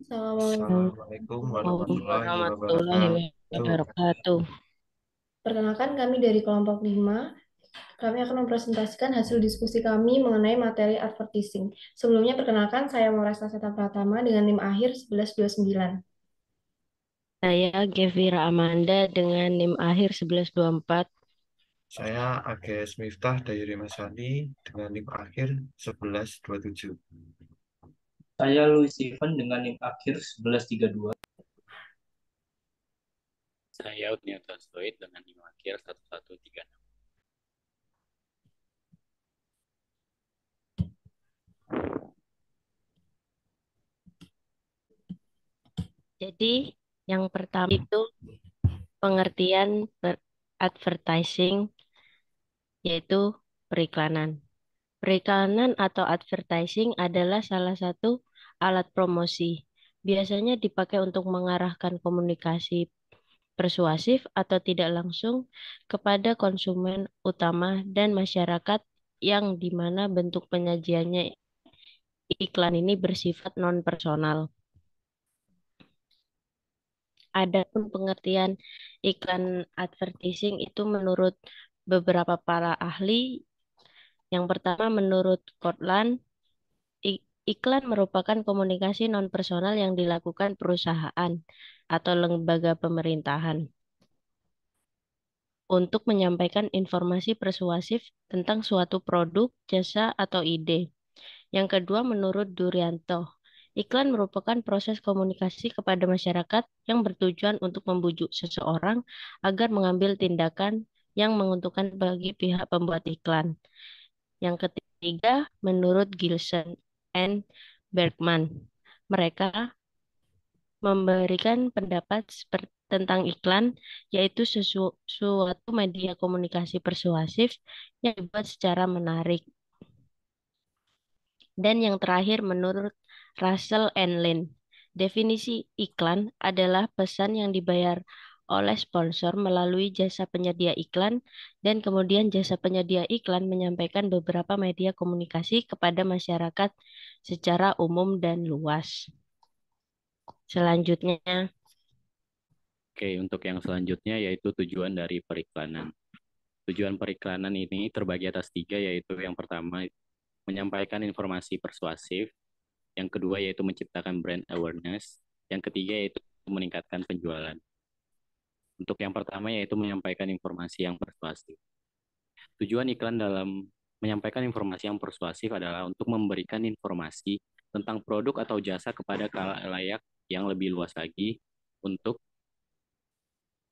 Assalamualaikum Assalamualaikum warahmatullahi warahmatullahi wabarakatuh. wabarakatuh. Perkenalkan kami dari kelompok 5. Kami akan mempresentasikan hasil diskusi kami mengenai materi advertising. Sebelumnya perkenalkan saya Moresta Seta Pratama dengan NIM akhir 1129. Saya Gevira Amanda dengan NIM akhir 1124. Saya Ages Miftah dari Masani dengan NIM akhir 1127. Saya Louis Steven dengan NIM akhir 1132. Saya Udniato Stoid dengan NIM akhir 1136. Jadi, yang pertama itu pengertian advertising, yaitu periklanan. Periklanan atau advertising adalah salah satu alat promosi. Biasanya dipakai untuk mengarahkan komunikasi persuasif atau tidak langsung kepada konsumen utama dan masyarakat yang di mana bentuk penyajiannya iklan ini bersifat non-personal. Adapun pengertian iklan advertising itu menurut beberapa para ahli, yang pertama menurut Cortland, iklan merupakan komunikasi non-personal yang dilakukan perusahaan atau lembaga pemerintahan untuk menyampaikan informasi persuasif tentang suatu produk, jasa, atau ide. Yang kedua, menurut Durianto, iklan merupakan proses komunikasi kepada masyarakat yang bertujuan untuk membujuk seseorang agar mengambil tindakan yang menguntungkan bagi pihak pembuat iklan. Yang ketiga, menurut Gilson and Bergman, mereka memberikan pendapat tentang iklan, yaitu suatu media komunikasi persuasif yang dibuat secara menarik. Dan yang terakhir, menurut Russell and Lin, definisi iklan adalah pesan yang dibayar oleh sponsor melalui jasa penyedia iklan, dan kemudian jasa penyedia iklan menyampaikan beberapa media komunikasi kepada masyarakat secara umum dan luas. Selanjutnya, Oke, untuk yang selanjutnya yaitu tujuan dari periklanan. Tujuan periklanan ini terbagi atas tiga, yaitu yang pertama menyampaikan informasi persuasif, yang kedua yaitu menciptakan brand awareness, yang ketiga yaitu meningkatkan penjualan. Untuk yang pertama yaitu menyampaikan informasi yang persuasif. Tujuan iklan dalam menyampaikan informasi yang persuasif adalah untuk memberikan informasi tentang produk atau jasa kepada khalayak yang lebih luas lagi untuk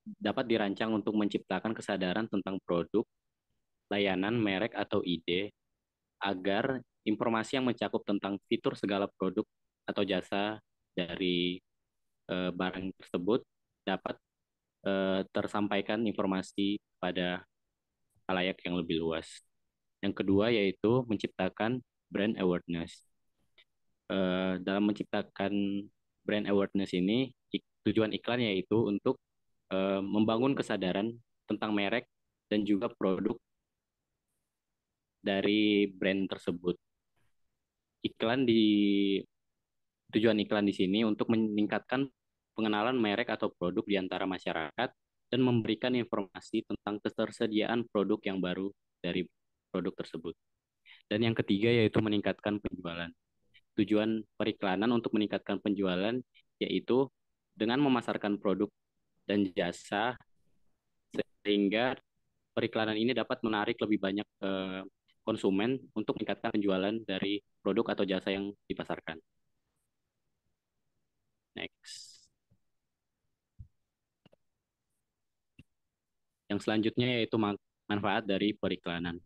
dapat dirancang untuk menciptakan kesadaran tentang produk, layanan, merek, atau ide agar informasi yang mencakup tentang fitur segala produk atau jasa dari barang tersebut dapat tersampaikan informasi pada khalayak yang lebih luas. Yang kedua yaitu menciptakan brand awareness. Dalam menciptakan brand awareness ini, tujuan iklan yaitu untuk membangun kesadaran tentang merek dan juga produk dari brand tersebut. Iklan di Tujuan iklan di sini untuk meningkatkan pengenalan merek atau produk di antara masyarakat dan memberikan informasi tentang ketersediaan produk yang baru dari produk tersebut. Dan yang ketiga yaitu meningkatkan penjualan. Tujuan periklanan untuk meningkatkan penjualan yaitu dengan memasarkan produk dan jasa sehingga periklanan ini dapat menarik lebih banyak konsumen untuk meningkatkan penjualan dari produk atau jasa yang dipasarkan. Next. Yang selanjutnya yaitu manfaat dari periklanan.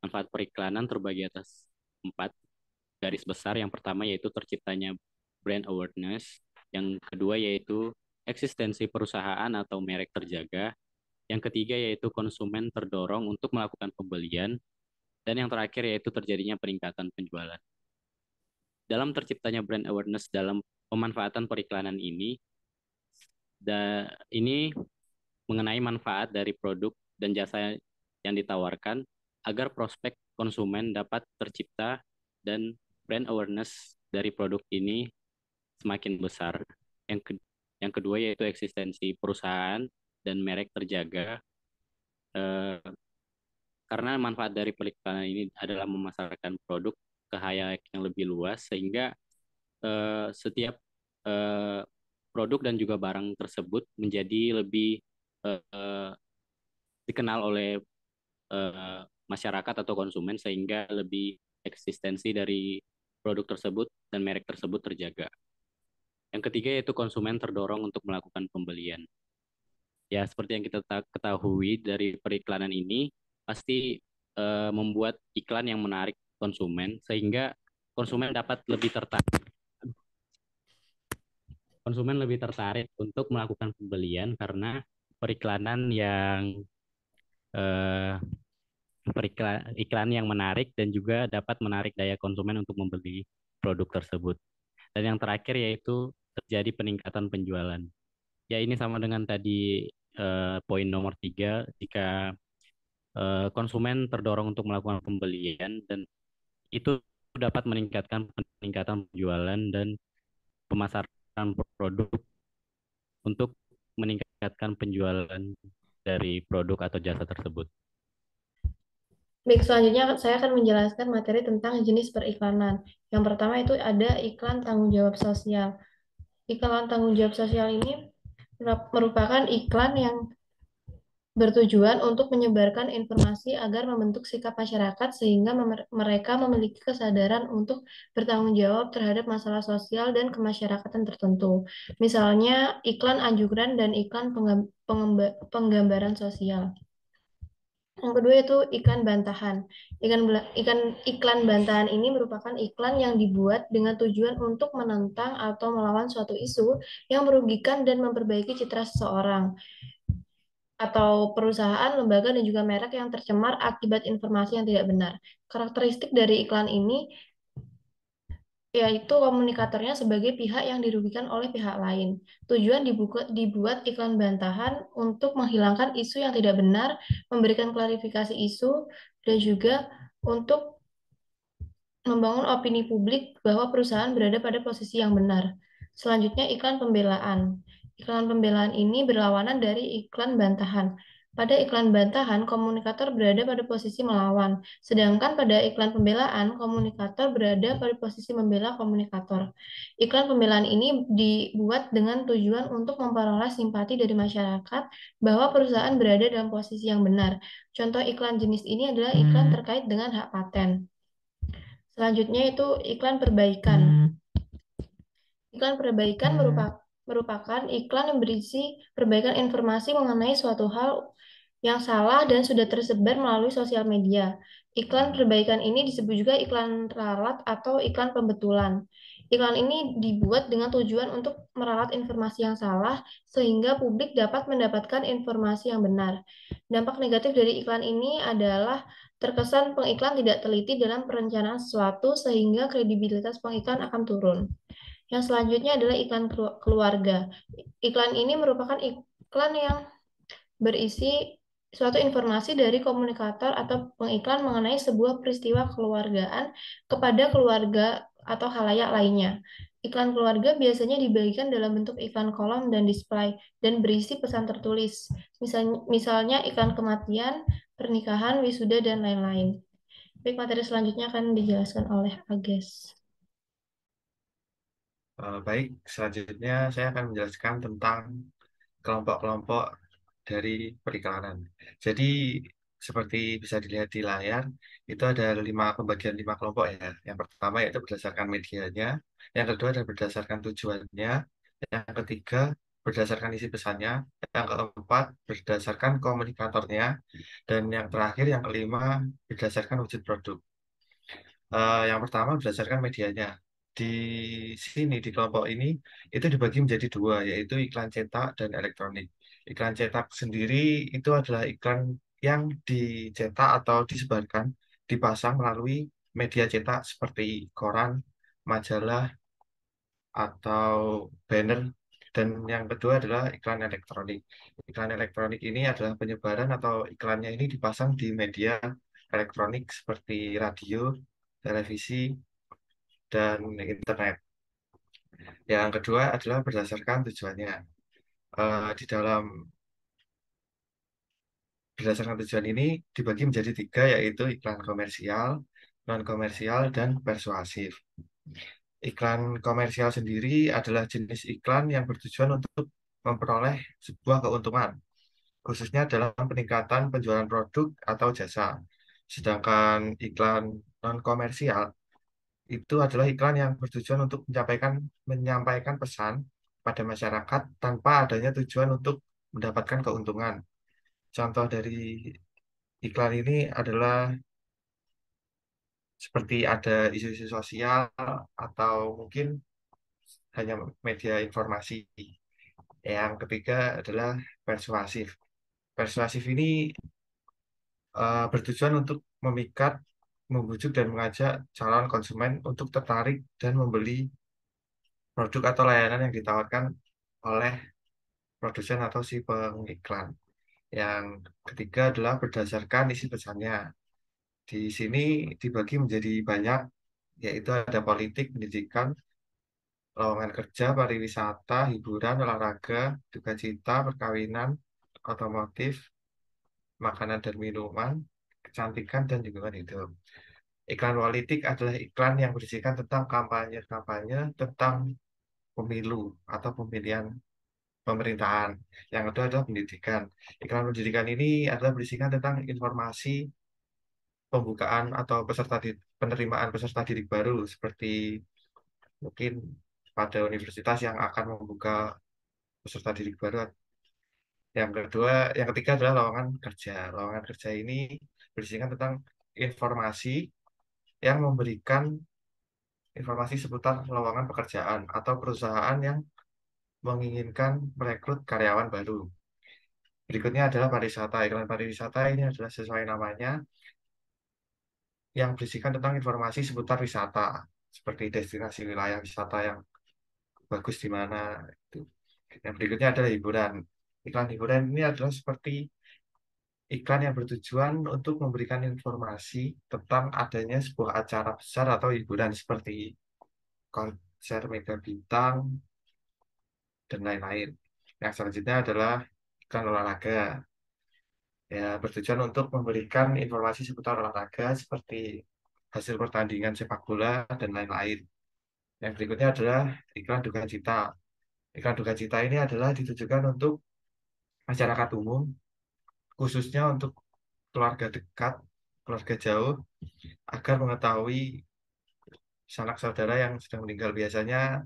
Manfaat periklanan terbagi atas 4 garis besar. Yang pertama yaitu terciptanya brand awareness. Yang kedua yaitu eksistensi perusahaan atau merek terjaga. Yang ketiga yaitu konsumen terdorong untuk melakukan pembelian. Dan yang terakhir yaitu terjadinya peningkatan penjualan. Dalam terciptanya brand awareness dalam pemanfaatan periklanan ini, ini mengenai manfaat dari produk dan jasa yang ditawarkan agar prospek konsumen dapat tercipta dan brand awareness dari produk ini semakin besar. Yang kedua yaitu eksistensi perusahaan dan merek terjaga, eh, karena manfaat dari periklanan ini adalah memasarkan produk ke khalayak yang lebih luas, sehingga setiap eh, produk dan juga barang tersebut menjadi lebih eh, dikenal oleh eh, masyarakat atau konsumen, sehingga lebih eksistensi dari produk tersebut dan merek tersebut terjaga. Yang ketiga yaitu konsumen terdorong untuk melakukan pembelian. Ya, seperti yang kita ketahui dari periklanan ini, pasti membuat iklan yang menarik konsumen, sehingga konsumen dapat lebih tertarik. Konsumen lebih tertarik untuk melakukan pembelian karena periklanan yang eh, iklan yang menarik dan juga dapat menarik daya konsumen untuk membeli produk tersebut. Dan yang terakhir yaitu terjadi peningkatan penjualan. Ya, ini sama dengan tadi poin nomor 3, jika konsumen terdorong untuk melakukan pembelian, dan itu dapat meningkatkan peningkatan penjualan dan pemasaran produk untuk meningkatkan penjualan dari produk atau jasa tersebut. Baik, selanjutnya saya akan menjelaskan materi tentang jenis periklanan. Yang pertama itu ada iklan tanggung jawab sosial. Iklan tanggung jawab sosial ini merupakan iklan yang bertujuan untuk menyebarkan informasi agar membentuk sikap masyarakat sehingga mereka memiliki kesadaran untuk bertanggung jawab terhadap masalah sosial dan kemasyarakatan tertentu. Misalnya iklan anjuran dan iklan penggambaran sosial. Yang kedua itu iklan bantahan. Iklan bantahan ini merupakan iklan yang dibuat dengan tujuan untuk menentang atau melawan suatu isu yang merugikan dan memperbaiki citra seseorang atau perusahaan, lembaga, dan juga merek yang tercemar akibat informasi yang tidak benar. Karakteristik dari iklan ini yaitu komunikatornya sebagai pihak yang dirugikan oleh pihak lain. Tujuan dibuat iklan bantahan untuk menghilangkan isu yang tidak benar, memberikan klarifikasi isu, dan juga untuk membangun opini publik bahwa perusahaan berada pada posisi yang benar. Selanjutnya, iklan pembelaan. Iklan pembelaan ini berlawanan dari iklan bantahan. Pada iklan bantahan, komunikator berada pada posisi melawan, sedangkan pada iklan pembelaan, komunikator berada pada posisi membela komunikator. Iklan pembelaan ini dibuat dengan tujuan untuk memperoleh simpati dari masyarakat bahwa perusahaan berada dalam posisi yang benar. Contoh iklan jenis ini adalah iklan terkait dengan hak paten. Selanjutnya itu iklan perbaikan. Iklan perbaikan merupakan iklan yang berisi perbaikan informasi mengenai suatu hal yang salah dan sudah tersebar melalui sosial media. Iklan perbaikan ini disebut juga iklan ralat atau iklan pembetulan. Iklan ini dibuat dengan tujuan untuk meralat informasi yang salah sehingga publik dapat mendapatkan informasi yang benar. Dampak negatif dari iklan ini adalah terkesan pengiklan tidak teliti dalam perencanaan sesuatu sehingga kredibilitas pengiklan akan turun. Yang selanjutnya adalah iklan keluarga. Iklan ini merupakan iklan yang berisi suatu informasi dari komunikator atau pengiklan mengenai sebuah peristiwa kekeluargaan kepada keluarga atau khalayak lainnya. Iklan keluarga biasanya dibagikan dalam bentuk iklan kolom dan display dan berisi pesan tertulis. Misalnya iklan kematian, pernikahan, wisuda, dan lain-lain. Baik, materi selanjutnya akan dijelaskan oleh Ages. Baik, selanjutnya saya akan menjelaskan tentang kelompok-kelompok dari periklanan. Jadi seperti bisa dilihat di layar, itu ada pembagian 5 kelompok ya. Yang pertama yaitu berdasarkan medianya, yang kedua adalah berdasarkan tujuannya, yang ketiga berdasarkan isi pesannya, yang keempat berdasarkan komunikatornya, dan yang terakhir yang kelima berdasarkan wujud produk. Yang pertama berdasarkan medianya. Di sini di kelompok ini itu dibagi menjadi dua, yaitu iklan cetak dan elektronik. Iklan cetak sendiri itu adalah iklan yang dicetak atau disebarkan, dipasang melalui media cetak seperti koran, majalah, atau banner. Dan yang kedua adalah iklan elektronik. Iklan elektronik ini adalah penyebaran atau iklannya ini dipasang di media elektronik seperti radio, televisi, dan internet. Yang kedua adalah berdasarkan tujuannya. Di dalam berdasarkan tujuan ini dibagi menjadi tiga, yaitu iklan komersial, non komersial, dan persuasif. Iklan komersial sendiri adalah jenis iklan yang bertujuan untuk memperoleh sebuah keuntungan, khususnya dalam peningkatan penjualan produk atau jasa. Sedangkan iklan non-komersial itu adalah iklan yang bertujuan untuk menyampaikan pesan pada masyarakat tanpa adanya tujuan untuk mendapatkan keuntungan. Contoh dari iklan ini adalah seperti ada isu-isu sosial atau mungkin hanya media informasi. Yang ketiga adalah persuasif. Persuasif ini bertujuan untuk memikat, membujuk, dan mengajak calon konsumen untuk tertarik dan membeli produk atau layanan yang ditawarkan oleh produsen atau si pengiklan. Yang ketiga adalah berdasarkan isi pesannya. Di sini dibagi menjadi banyak, yaitu ada politik, pendidikan, lowongan kerja, pariwisata, hiburan, olahraga, duka cita, perkawinan, otomotif, makanan dan minuman, kecantikan, dan lingkungan hidup. Iklan politik adalah iklan yang berisikan tentang kampanye-kampanye tentang pemilu atau pemilihan pemerintahan. Yang kedua adalah pendidikan. Iklan pendidikan ini adalah berisikan tentang informasi pembukaan atau penerimaan peserta didik baru, seperti mungkin pada universitas yang akan membuka peserta didik baru. Yang ketiga adalah lowongan kerja. Lowongan kerja ini berisikan tentang informasi yang memberikan informasi seputar lowongan pekerjaan atau perusahaan yang menginginkan merekrut karyawan baru. Berikutnya adalah pariwisata. Iklan pariwisata ini adalah sesuai namanya, yang berisikan tentang informasi seputar wisata, seperti destinasi wilayah wisata yang bagus di mana. Itu. Yang berikutnya adalah hiburan. Iklan hiburan ini adalah seperti iklan yang bertujuan untuk memberikan informasi tentang adanya sebuah acara besar atau hiburan seperti konser mega bintang dan lain-lain. Yang selanjutnya adalah iklan olahraga. Ya, bertujuan untuk memberikan informasi seputar olahraga seperti hasil pertandingan sepak bola dan lain-lain. Yang berikutnya adalah iklan duka cita. Iklan duka cita ini adalah ditujukan untuk masyarakat umum, khususnya untuk keluarga dekat, keluarga jauh, agar mengetahui sanak saudara yang sedang meninggal. Biasanya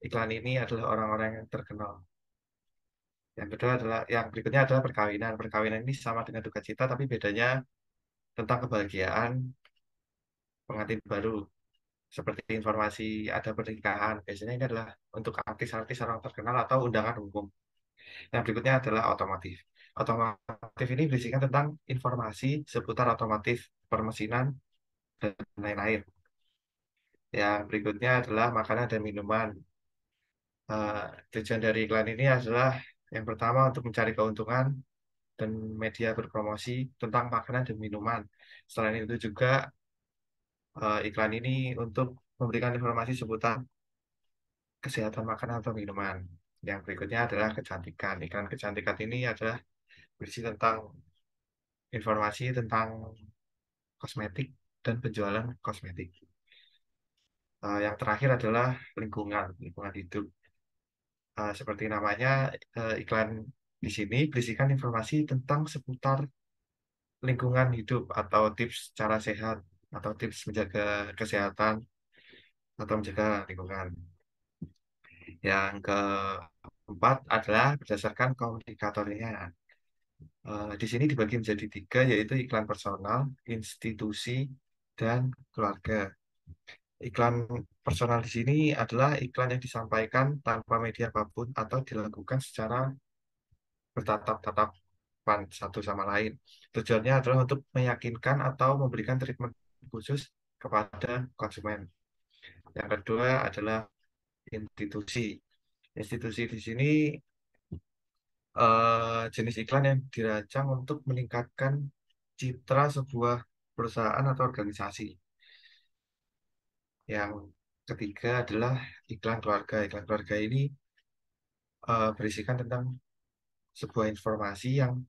iklan ini adalah orang-orang yang terkenal. Yang berikutnya adalah perkawinan. Perkawinan ini sama dengan duka cita, tapi bedanya tentang kebahagiaan pengantin baru. Seperti informasi ada pernikahan. Biasanya ini adalah untuk artis-artis orang terkenal atau undangan umum. Yang berikutnya adalah otomotif. Otomotif ini berisikan tentang informasi seputar otomotif, permesinan, dan lain-lain. Yang berikutnya adalah makanan dan minuman. Eh, Tujuan dari iklan ini adalah yang pertama untuk mencari keuntungan dan media berpromosi tentang makanan dan minuman. Selain itu juga iklan ini untuk memberikan informasi seputar kesehatan makanan atau minuman. Yang berikutnya adalah kecantikan. Iklan kecantikan ini adalah berisi tentang informasi tentang kosmetik dan penjualan kosmetik. Yang terakhir adalah lingkungan hidup. Seperti namanya, iklan di sini berisikan informasi tentang seputar lingkungan hidup atau tips cara sehat atau tips menjaga kesehatan atau menjaga lingkungan. Yang keempat adalah berdasarkan komunikatornya. Di sini dibagi menjadi tiga, yaitu iklan personal, institusi, dan keluarga. Iklan personal di sini adalah iklan yang disampaikan tanpa media apapun atau dilakukan secara bertatap-tatapan satu sama lain. Tujuannya adalah untuk meyakinkan atau memberikan treatment khusus kepada konsumen. Yang kedua adalah institusi. Institusi di sini jenis iklan yang dirancang untuk meningkatkan citra sebuah perusahaan atau organisasi. Yang ketiga adalah iklan keluarga. Iklan keluarga ini berisikan tentang sebuah informasi yang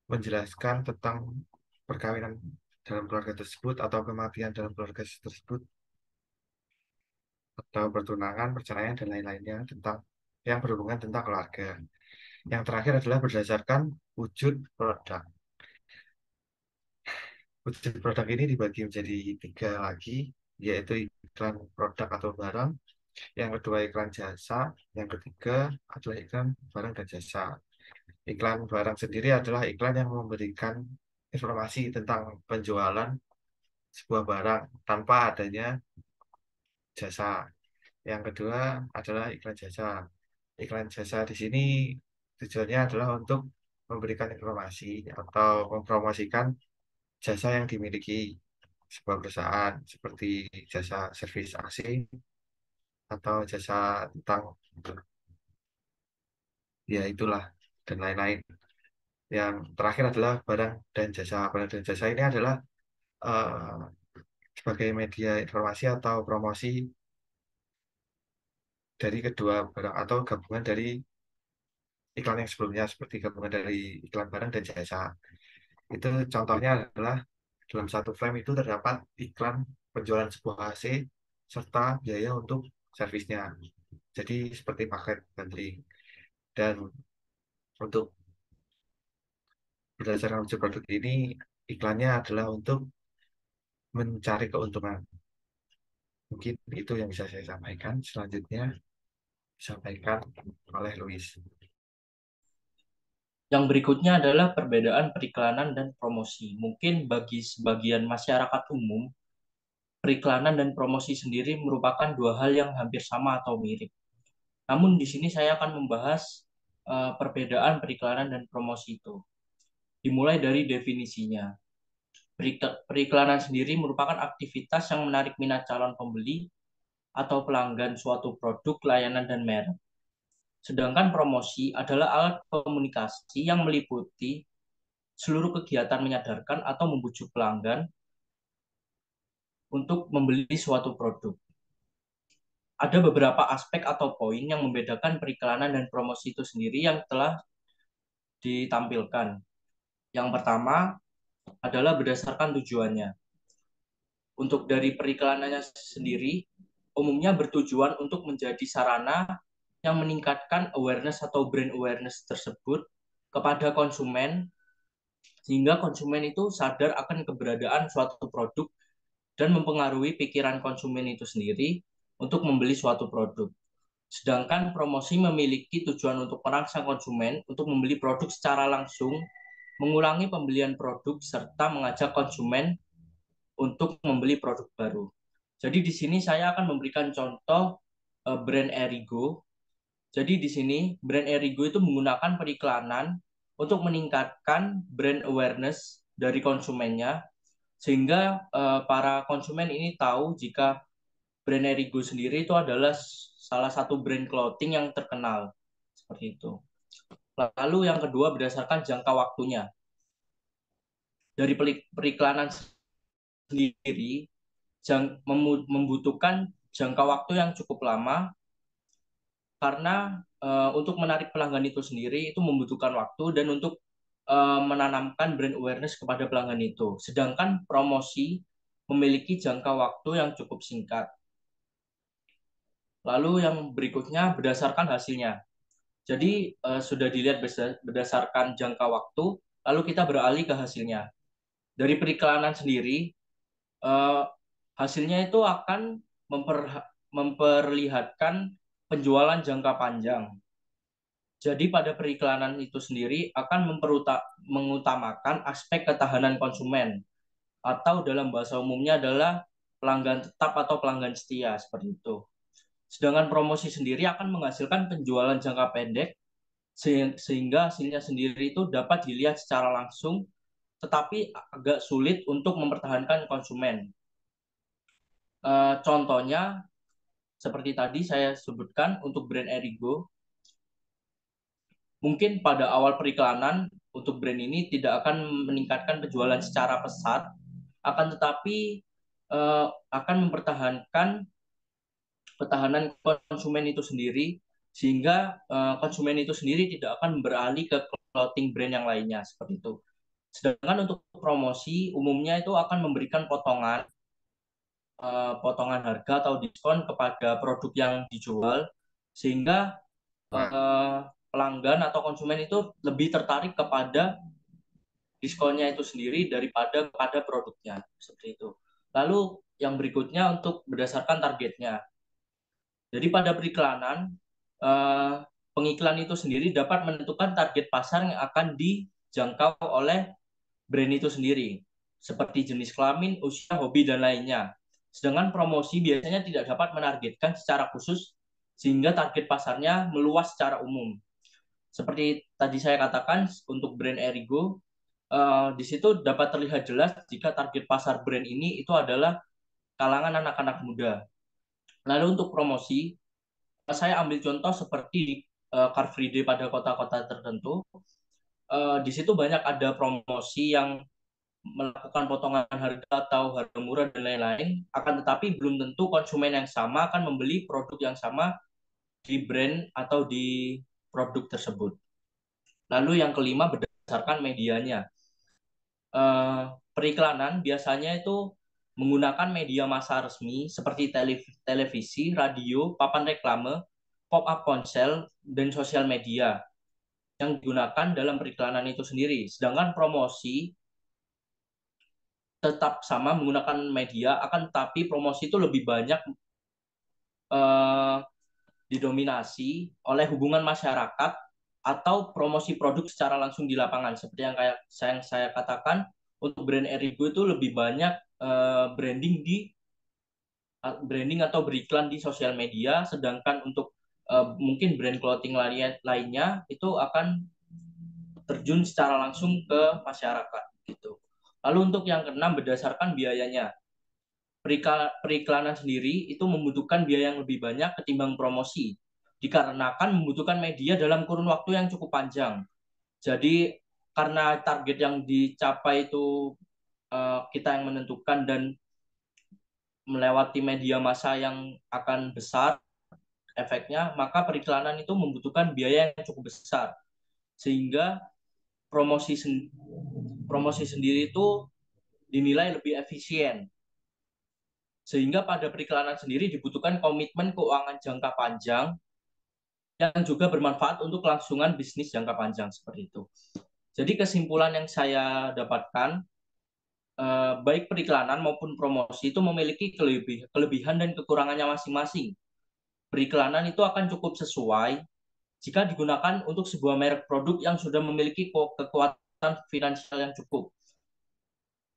menjelaskan tentang perkawinan dalam keluarga tersebut atau kematian dalam keluarga tersebut atau pertunangan, perceraian dan lain-lainnya tentang yang berhubungan tentang keluarga. Yang terakhir adalah berdasarkan wujud produk. Wujud produk ini dibagi menjadi 3 lagi, yaitu iklan produk atau barang, yang kedua iklan jasa, yang ketiga adalah iklan barang dan jasa. Iklan barang sendiri adalah iklan yang memberikan informasi tentang penjualan sebuah barang tanpa adanya jasa. Yang kedua adalah iklan jasa. Iklan jasa di sini tujuannya adalah untuk memberikan informasi atau mempromosikan jasa yang dimiliki sebuah perusahaan seperti jasa servis AC atau jasa tentang ya itulah dan lain-lain. Yang terakhir adalah barang dan jasa. Barang dan jasa ini adalah eh, sebagai media informasi atau promosi dari kedua barang atau gabungan dari iklan yang sebelumnya seperti gabungan dari iklan barang dan jasa. Itu contohnya adalah dalam satu frame itu terdapat iklan penjualan sebuah AC serta biaya untuk servisnya. Jadi seperti paket bundling. Dan untuk berdasarkan wujud produk ini, iklannya adalah untuk mencari keuntungan. Mungkin itu yang bisa saya sampaikan. Selanjutnya disampaikan oleh Luis. Yang berikutnya adalah perbedaan periklanan dan promosi. Mungkin bagi sebagian masyarakat umum, periklanan dan promosi sendiri merupakan dua hal yang hampir sama atau mirip. Namun di sini saya akan membahas perbedaan periklanan dan promosi itu. Dimulai dari definisinya. Periklanan sendiri merupakan aktivitas yang menarik minat calon pembeli atau pelanggan suatu produk, layanan, dan merek. Sedangkan promosi adalah alat komunikasi yang meliputi seluruh kegiatan menyadarkan atau membujuk pelanggan untuk membeli suatu produk. Ada beberapa aspek atau poin yang membedakan periklanan dan promosi itu sendiri yang telah ditampilkan. Yang pertama adalah berdasarkan tujuannya. Untuk dari periklanannya sendiri, umumnya bertujuan untuk menjadi sarana yang meningkatkan awareness atau brand awareness tersebut kepada konsumen, sehingga konsumen itu sadar akan keberadaan suatu produk dan mempengaruhi pikiran konsumen itu sendiri untuk membeli suatu produk. Sedangkan promosi memiliki tujuan untuk merangsang konsumen untuk membeli produk secara langsung, mengulangi pembelian produk, serta mengajak konsumen untuk membeli produk baru. Jadi di sini saya akan memberikan contoh brand Erigo. Jadi di sini brand Erigo itu menggunakan periklanan untuk meningkatkan brand awareness dari konsumennya, sehingga para konsumen ini tahu jika brand Erigo sendiri itu adalah salah satu brand clothing yang terkenal. Seperti itu. Lalu yang kedua berdasarkan jangka waktunya. Dari periklanan sendiri membutuhkan jangka waktu yang cukup lama karena untuk menarik pelanggan itu sendiri itu membutuhkan waktu dan untuk menanamkan brand awareness kepada pelanggan itu. Sedangkan promosi memiliki jangka waktu yang cukup singkat. Lalu yang berikutnya berdasarkan hasilnya. Jadi sudah dilihat berdasarkan jangka waktu, lalu kita beralih ke hasilnya. Dari periklanan sendiri, hasilnya itu akan memperlihatkan penjualan jangka panjang. Jadi pada periklanan itu sendiri akan mengutamakan aspek ketahanan konsumen atau dalam bahasa umumnya adalah pelanggan tetap atau pelanggan setia seperti itu. Sedangkan promosi sendiri akan menghasilkan penjualan jangka pendek sehingga hasilnya sendiri itu dapat dilihat secara langsung tetapi agak sulit untuk mempertahankan konsumen. Contohnya seperti tadi saya sebutkan untuk brand Erigo, mungkin pada awal periklanan untuk brand ini tidak akan meningkatkan penjualan secara pesat, akan tetapi akan mempertahankan ketahanan konsumen itu sendiri, sehingga konsumen itu sendiri tidak akan beralih ke clothing brand yang lainnya seperti itu. Sedangkan untuk promosi umumnya itu akan memberikan potongan harga atau diskon kepada produk yang dijual, sehingga pelanggan atau konsumen itu lebih tertarik kepada diskonnya itu sendiri daripada kepada produknya seperti itu. Lalu yang berikutnya untuk berdasarkan targetnya. Jadi pada periklanan pengiklan itu sendiri dapat menentukan target pasar yang akan dijangkau oleh brand itu sendiri, seperti jenis kelamin, usia, hobi, dan lainnya. Sedangkan promosi biasanya tidak dapat menargetkan secara khusus, sehingga target pasarnya meluas secara umum. Seperti tadi saya katakan, untuk brand Erigo, di situ dapat terlihat jelas jika target pasar brand ini itu adalah kalangan anak-anak muda. Lalu untuk promosi, saya ambil contoh seperti Car Free Day pada kota-kota tertentu. Di situ banyak ada promosi yang melakukan potongan harga atau harga murah dan lain-lain, akan tetapi belum tentu konsumen yang sama akan membeli produk yang sama di brand atau di produk tersebut. Lalu yang kelima, berdasarkan medianya. Periklanan biasanya itu menggunakan media massa resmi seperti televisi, radio, papan reklame, pop-up ponsel, dan sosial media yang digunakan dalam periklanan itu sendiri. Sedangkan promosi tetap sama menggunakan media, akan tetapi promosi itu lebih banyak didominasi oleh hubungan masyarakat atau promosi produk secara langsung di lapangan. Seperti yang kayak saya katakan, untuk brand Erigo itu lebih banyak branding atau beriklan di sosial media, sedangkan untuk mungkin brand clothing lainnya itu akan terjun secara langsung ke masyarakat gitu. Lalu untuk yang keenam, berdasarkan biayanya. Periklanan sendiri itu membutuhkan biaya yang lebih banyak ketimbang promosi, dikarenakan membutuhkan media dalam kurun waktu yang cukup panjang. Jadi karena target yang dicapai itu kita yang menentukan dan melewati media massa yang akan besar efeknya, maka periklanan itu membutuhkan biaya yang cukup besar, sehingga promosi sendiri itu dinilai lebih efisien. Sehingga pada periklanan sendiri dibutuhkan komitmen keuangan jangka panjang yang juga bermanfaat untuk kelangsungan bisnis jangka panjang seperti itu. Jadi kesimpulan yang saya dapatkan, baik periklanan maupun promosi itu memiliki kelebihan dan kekurangannya masing-masing. Periklanan itu akan cukup sesuai jika digunakan untuk sebuah merek produk yang sudah memiliki kekuatan finansial yang cukup.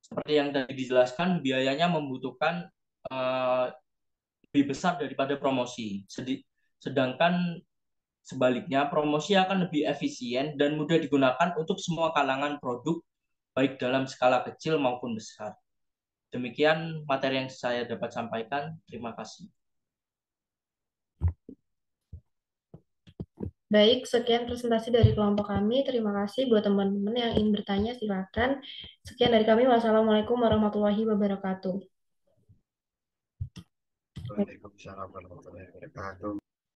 Seperti yang tadi dijelaskan, biayanya membutuhkan lebih besar daripada promosi. Sedangkan sebaliknya, promosi akan lebih efisien dan mudah digunakan untuk semua kalangan produk, baik dalam skala kecil maupun besar. Demikian materi yang saya dapat sampaikan. Terima kasih. Baik, sekian presentasi dari kelompok kami. Terima kasih buat teman-teman yang ingin bertanya, silakan. Sekian dari kami. Wassalamualaikum warahmatullahi wabarakatuh. Waalaikumsalam warahmatullahi wabarakatuh.